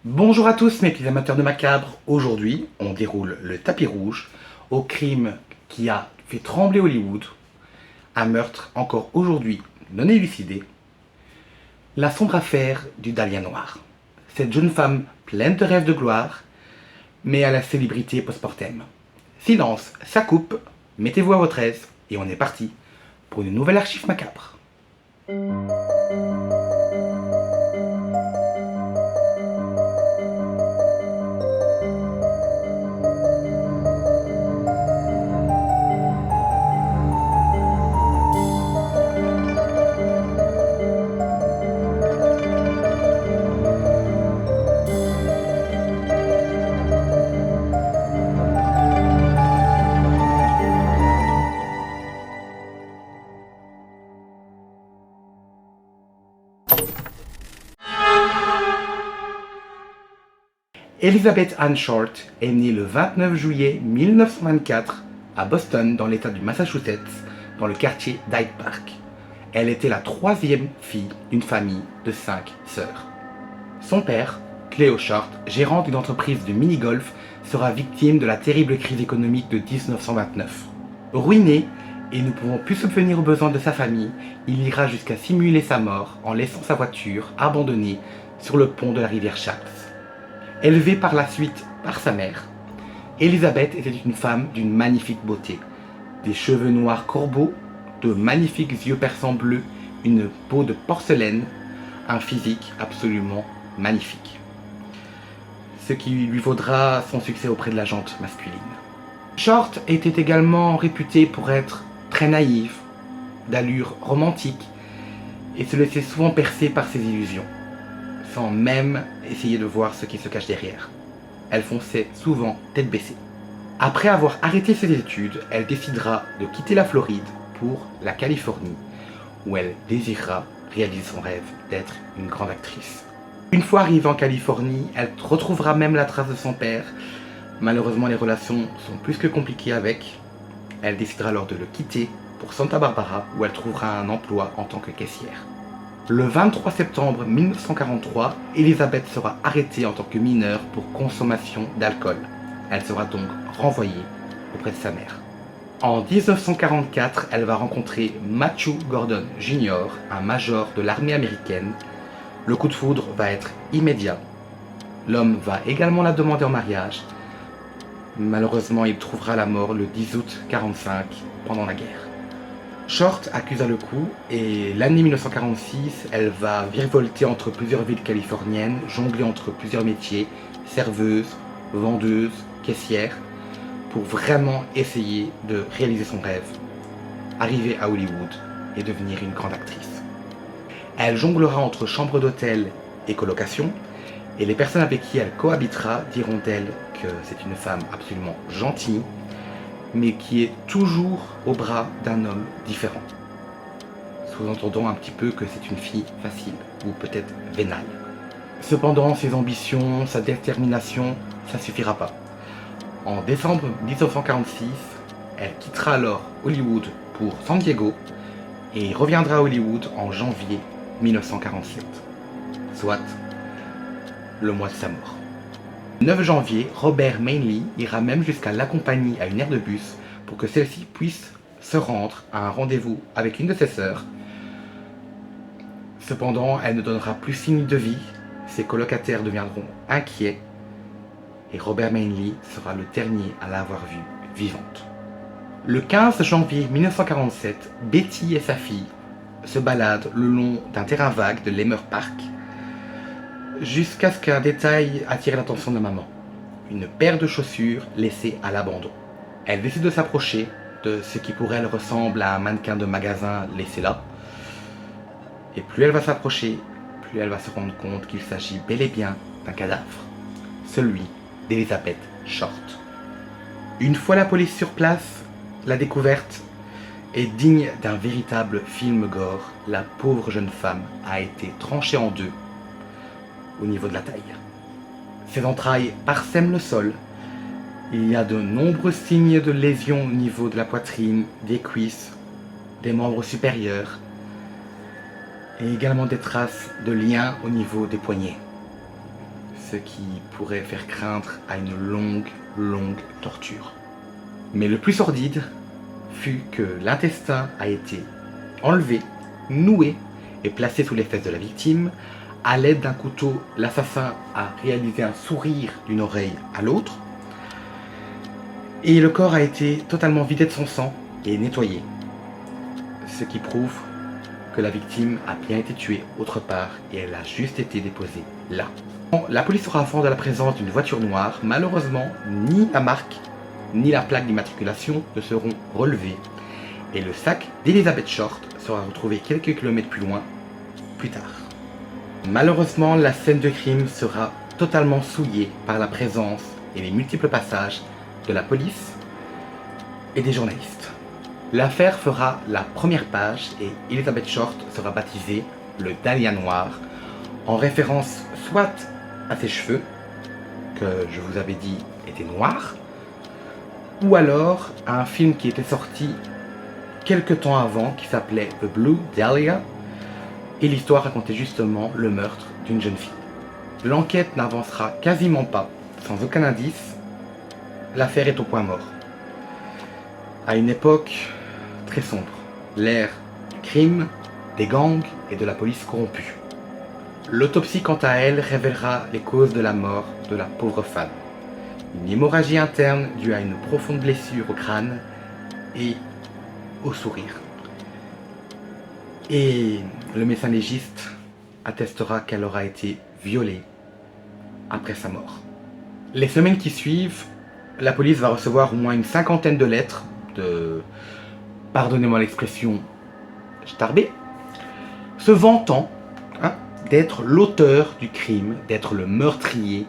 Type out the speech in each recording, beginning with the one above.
Bonjour à tous mes petits amateurs de macabre, aujourd'hui on déroule le tapis rouge au crime qui a fait trembler Hollywood, un meurtre encore aujourd'hui non élucidé, la sombre affaire du Dahlia noir. Cette jeune femme pleine de rêves de gloire, mais à la célébrité post-mortem. Silence, ça coupe, mettez-vous à votre aise et on est parti pour une nouvelle archive macabre. Elizabeth Ann Short est née le 29 juillet 1924 à Boston, dans l'État du Massachusetts, dans le quartier d'Hyde Park. Elle était la troisième fille d'une famille de 5 sœurs. Son père, Cleo Short, gérant d'une entreprise de mini-golf, sera victime de la terrible crise économique de 1929. Ruiné et ne pouvant plus subvenir aux besoins de sa famille, il ira jusqu'à simuler sa mort en laissant sa voiture abandonnée sur le pont de la rivière Charles. Élevée par la suite par sa mère, Elizabeth était une femme d'une magnifique beauté. Des cheveux noirs corbeaux, de magnifiques yeux perçants bleus, une peau de porcelaine, un physique absolument magnifique. Ce qui lui vaudra son succès auprès de la gente masculine. Short était également réputée pour être très naïve, d'allure romantique, et se laissait souvent percer par ses illusions, sans même essayer de voir ce qui se cache derrière. Elle fonçait souvent tête baissée. Après avoir arrêté ses études, elle décidera de quitter la Floride pour la Californie, où elle désirera réaliser son rêve d'être une grande actrice. Une fois arrivée en Californie, elle retrouvera même la trace de son père. Malheureusement, les relations sont plus que compliquées avec. Elle décidera alors de le quitter pour Santa Barbara, où elle trouvera un emploi en tant que caissière. Le 23 septembre 1943, Elizabeth sera arrêtée en tant que mineure pour consommation d'alcool. Elle sera donc renvoyée auprès de sa mère. En 1944, elle va rencontrer Matthew Gordon Jr., un major de l'armée américaine. Le coup de foudre va être immédiat. L'homme va également la demander en mariage. Malheureusement, il trouvera la mort le 10 août 1945 pendant la guerre. Short accusa le coup et l'année 1946, elle va virevolter entre plusieurs villes californiennes, jongler entre plusieurs métiers, serveuse, vendeuse, caissière, pour vraiment essayer de réaliser son rêve, arriver à Hollywood et devenir une grande actrice. Elle jonglera entre chambres d'hôtel et colocation, et les personnes avec qui elle cohabitera diront d'elle que c'est une femme absolument gentille, mais qui est toujours au bras d'un homme différent. Sous-entendant un petit peu que c'est une fille facile, ou peut-être vénale. Cependant, ses ambitions, sa détermination, ça suffira pas. En décembre 1946, elle quittera alors Hollywood pour San Diego et reviendra à Hollywood en janvier 1947, soit le mois de sa mort. Le 9 janvier, Robert Manley ira même jusqu'à l'accompagner à une aire de bus pour que celle-ci puisse se rendre à un rendez-vous avec une de ses sœurs. Cependant, elle ne donnera plus signe de vie, ses colocataires deviendront inquiets et Robert Manley sera le dernier à l'avoir vue vivante. Le 15 janvier 1947, Betty et sa fille se baladent le long d'un terrain vague de Leimert Park jusqu'à ce qu'un détail attire l'attention de maman. Une paire de chaussures laissées à l'abandon. Elle décide de s'approcher de ce qui pour elle ressemble à un mannequin de magasin laissé là. Et plus elle va s'approcher, plus elle va se rendre compte qu'il s'agit bel et bien d'un cadavre. Celui d'Elizabeth Short. Une fois la police sur place, la découverte est digne d'un véritable film gore. La pauvre jeune femme a été tranchée en deux au niveau de la taille. Ses entrailles parsèment le sol. Il y a de nombreux signes de lésions au niveau de la poitrine, des cuisses, des membres supérieurs. et également des traces de liens au niveau des poignets, ce qui pourrait faire craindre à une longue torture. Mais le plus sordide fut que l'intestin a été enlevé, noué et placé sous les fesses de la victime. À l'aide d'un couteau, l'assassin a réalisé un sourire d'une oreille à l'autre. Et le corps a été totalement vidé de son sang et nettoyé. Ce qui prouve que la victime a bien été tuée autre part et elle a juste été déposée là. La police sera informée de la présence d'une voiture noire. Malheureusement, ni la marque ni la plaque d'immatriculation ne seront relevées. Et le sac d'Elizabeth Short sera retrouvé quelques kilomètres plus loin, plus tard. Malheureusement, la scène de crime sera totalement souillée par la présence et les multiples passages de la police et des journalistes. L'affaire fera la première page et Elizabeth Short sera baptisée le Dahlia Noir, en référence soit à ses cheveux, que je vous avais dit étaient noirs, ou alors à un film qui était sorti quelques temps avant qui s'appelait The Blue Dahlia, et l'histoire racontait justement le meurtre d'une jeune fille. L'enquête n'avancera quasiment pas, sans aucun indice. L'affaire est au point mort. À une époque très sombre, l'ère du crime, des gangs et de la police corrompue. L'autopsie quant à elle révélera les causes de la mort de la pauvre femme. Une hémorragie interne due à une profonde blessure au crâne et au sourire. Et le médecin légiste attestera qu'elle aura été violée après sa mort. Les semaines qui suivent, la police va recevoir au moins une cinquantaine de lettres de, pardonnez-moi l'expression, starbé, se vantant d'être l'auteur du crime, d'être le meurtrier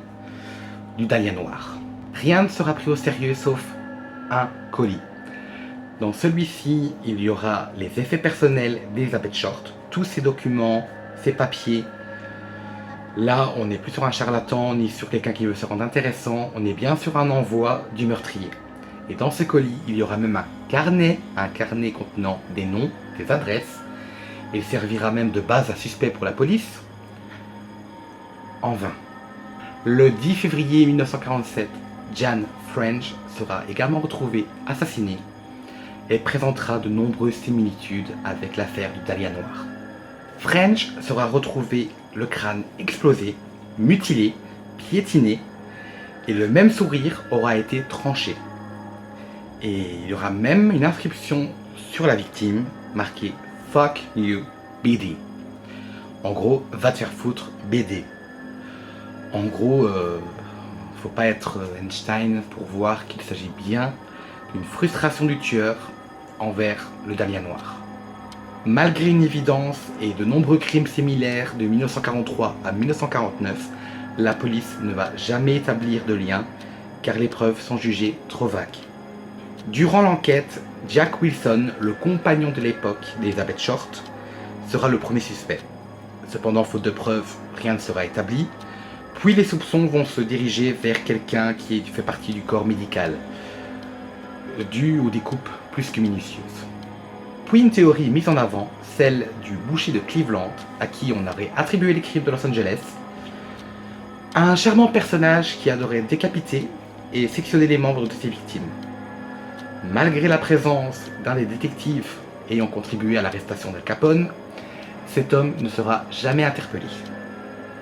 du Dahlia Noir. Rien ne sera pris au sérieux sauf un colis. Dans celui-ci, il y aura les effets personnels d'Elizabeth Short, tous ses documents, ses papiers. Là, on n'est plus sur un charlatan ni sur quelqu'un qui veut se rendre intéressant, on est bien sur un envoi du meurtrier. Et dans ce colis, il y aura même un carnet contenant des noms, des adresses. Il servira même de base à suspect pour la police. En vain. Le 10 février 1947, Jan French sera également retrouvée assassinée et présentera de nombreuses similitudes avec l'affaire du Dahlia Noir. French sera retrouvée le crâne explosé, mutilé, piétiné, et le même sourire aura été tranché. Et il y aura même une inscription sur la victime marquée « Fuck you, BD ». En gros, va te faire foutre, BD. En gros, faut pas être Einstein pour voir qu'il s'agit bien d'une frustration du tueur envers le Dahlia Noir. Malgré une évidence et de nombreux crimes similaires de 1943 à 1949, la police ne va jamais établir de lien car les preuves sont jugées trop vagues. Durant l'enquête, Jack Wilson, le compagnon de l'époque d'Elizabeth Short, sera le premier suspect. Cependant, faute de preuves, rien ne sera établi. Puis les soupçons vont se diriger vers quelqu'un qui fait partie du corps médical, dû aux découpes plus que minutieuses. Puis une théorie mise en avant, celle du boucher de Cleveland, à qui on aurait attribué les crimes de Los Angeles, un charmant personnage qui adorait décapiter et sectionner les membres de ses victimes. Malgré la présence d'un des détectives ayant contribué à l'arrestation d'Al Capone, cet homme ne sera jamais interpellé.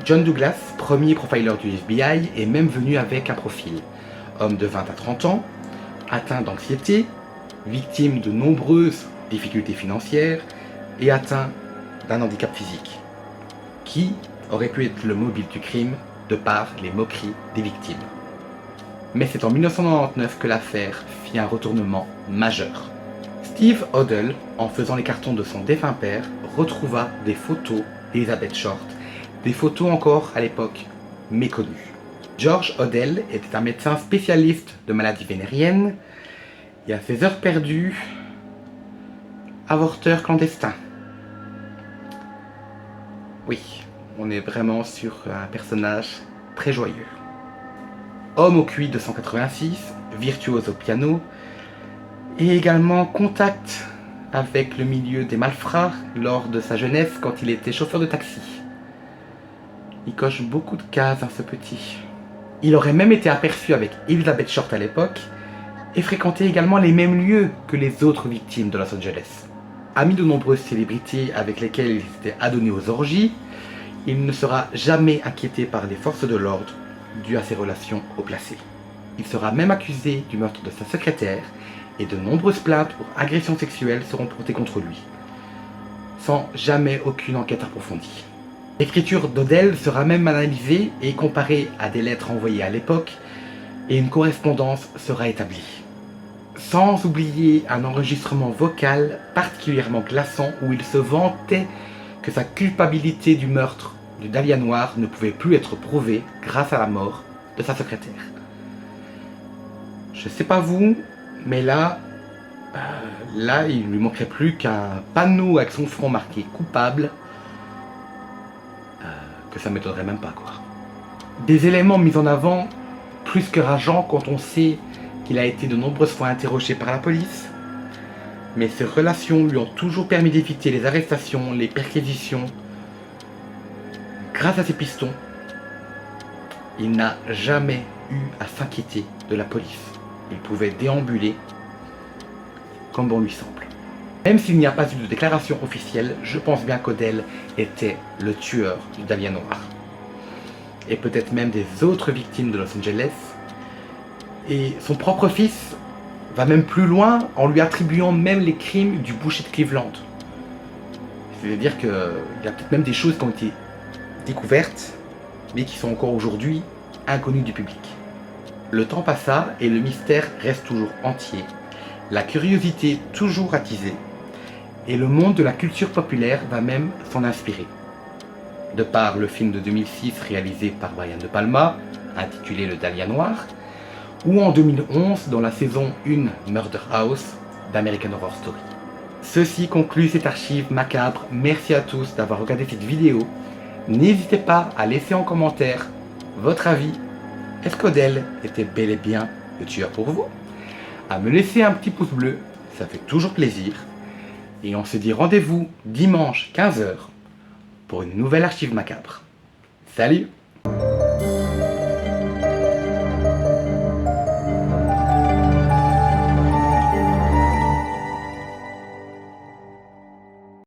John Douglas, premier profiler du FBI, est même venu avec un profil. Homme de 20 à 30 ans, atteint d'anxiété, victime de nombreuses difficultés financières et atteint d'un handicap physique, qui aurait pu être le mobile du crime de par les moqueries des victimes. Mais c'est en 1999 que l'affaire fit un retournement majeur. Steve Odell, en faisant les cartons de son défunt père, retrouva des photos d'Elizabeth Short, des photos encore à l'époque méconnues. George Odell était un médecin spécialiste de maladies vénériennes et à ses heures perdues, avorteur clandestin. Oui, on est vraiment sur un personnage très joyeux. Homme au QI 286, virtuose au piano, et également contact avec le milieu des malfrats lors de sa jeunesse quand il était chauffeur de taxi. Il coche beaucoup de cases, hein, ce petit. Il aurait même été aperçu avec Elizabeth Short à l'époque et fréquentait également les mêmes lieux que les autres victimes de Los Angeles. Ami de nombreuses célébrités avec lesquelles il s'était adonné aux orgies, il ne sera jamais inquiété par les forces de l'ordre dû à ses relations haut placées. Il sera même accusé du meurtre de sa secrétaire et de nombreuses plaintes pour agressions sexuelles seront portées contre lui, sans jamais aucune enquête approfondie. L'écriture d'Odell sera même analysée et comparée à des lettres envoyées à l'époque et une correspondance sera établie. Sans oublier un enregistrement vocal particulièrement glaçant où il se vantait que sa culpabilité du meurtre du Dahlia Noir ne pouvait plus être prouvée grâce à la mort de sa secrétaire. Je sais pas vous, mais là, il lui manquerait plus qu'un panneau avec son front marqué coupable, que ça m'étonnerait même pas, quoi. Des éléments mis en avant plus que rageants quand on sait qu'il a été de nombreuses fois interrogé par la police, mais ses relations lui ont toujours permis d'éviter les arrestations, les perquisitions. Grâce à ses pistons, il n'a jamais eu à s'inquiéter de la police. Il pouvait déambuler comme bon lui semble. Même s'il n'y a pas eu de déclaration officielle, je pense bien qu'Odell était le tueur du Dahlia Noir. Et peut-être même des autres victimes de Los Angeles. Et son propre fils va même plus loin en lui attribuant même les crimes du boucher de Cleveland. C'est-à-dire qu'il y a peut-être même des choses qui ont été découvertes, mais qui sont encore aujourd'hui inconnues du public. Le temps passa et le mystère reste toujours entier. La curiosité toujours attisée. Et le monde de la culture populaire va même s'en inspirer. De par le film de 2006 réalisé par Brian De Palma, intitulé Le Dahlia Noir, ou en 2011 dans la saison 1 Murder House d'American Horror Story. Ceci conclut cette archive macabre. Merci à tous d'avoir regardé cette vidéo. N'hésitez pas à laisser en commentaire votre avis. Est-ce qu'Odell était bel et bien le tueur pour vous? À me laisser un petit pouce bleu, ça fait toujours plaisir. Et on se dit rendez-vous dimanche 15 h pour une nouvelle archive macabre. Salut!